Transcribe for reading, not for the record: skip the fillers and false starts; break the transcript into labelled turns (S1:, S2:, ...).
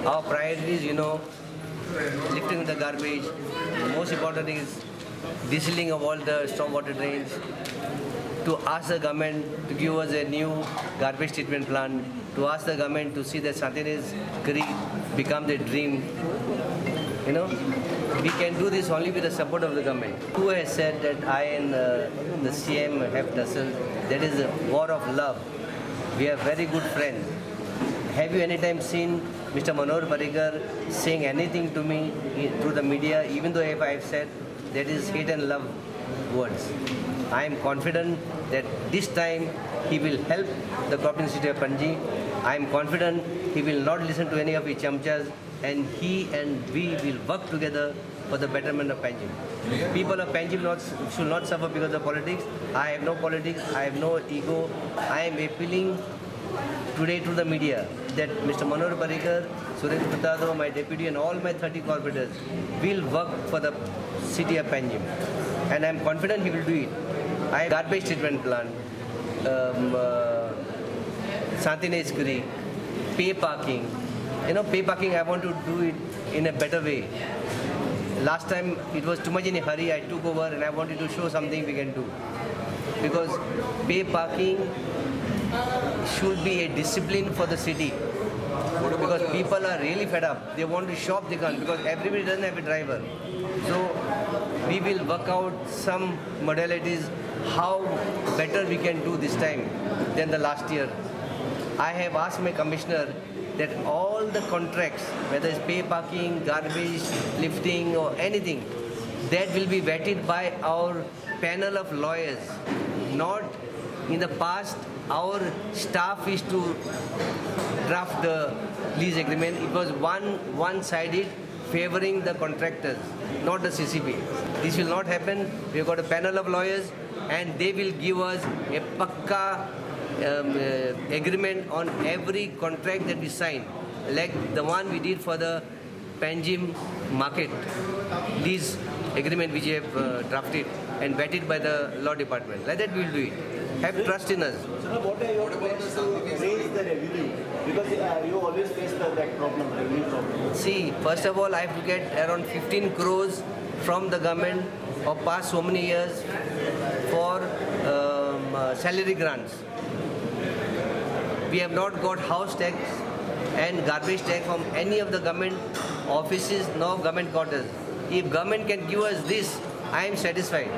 S1: Our priority is, lifting the garbage. The most important thing is desealing of all the stormwater drains. To ask the government to give us a new garbage treatment plant. To ask the government to see that Santinez Creek become the dream. We can do this only with the support of the government. Who has said that I and the CM have tussled? That is a war of love. We are very good friends. Have you any time seen Mr. Manohar Parrikar saying anything to me through the media, even though if I have said that is hate and love words? I am confident that this time he will help the cooperative city of Panji. I am confident he will not listen to any of his chamchas, and he and we will work together for the betterment of Panjim. People of Panjim should not suffer because of politics. I have no politics, I have no ego. I am appealing today to the media that Mr. Manohar Parrikar, Surendra Furtado, my deputy and all my 30 corporators will work for the city of Panjim. And I am confident he will do it. I have garbage treatment plant, Santinez Creek, pay parking. Pay parking, I want to do it in a better way. Last time it was too much in a hurry, I took over and I wanted to show something we can do. Because pay parking should be a discipline for the city. Because people are really fed up. They want to shop, they can't, because everybody doesn't have a driver. So we will work out some modalities how better we can do this time than the last year. I have asked my commissioner that all the contracts, whether it's pay parking, garbage, lifting or anything, that will be vetted by our panel of lawyers. Not in the past, our staff is to draft the lease agreement. It was one-sided, favoring the contractors, not the CCP. This will not happen. We have got a panel of lawyers and they will give us a pakka agreement on every contract that we sign, like the one we did for the Panjim market lease agreement which we have drafted and vetted by the law department. Like that we will do it. Have trust in us.
S2: So what are your plans to raise the revenue? Because you always face that problem, revenue problem.
S1: See, first of all, I have to get around 15 crores from the government of past so many years for salary grants. We have not got house tax and garbage tax from any of the government offices nor government quarters. If government can give us this, I am satisfied.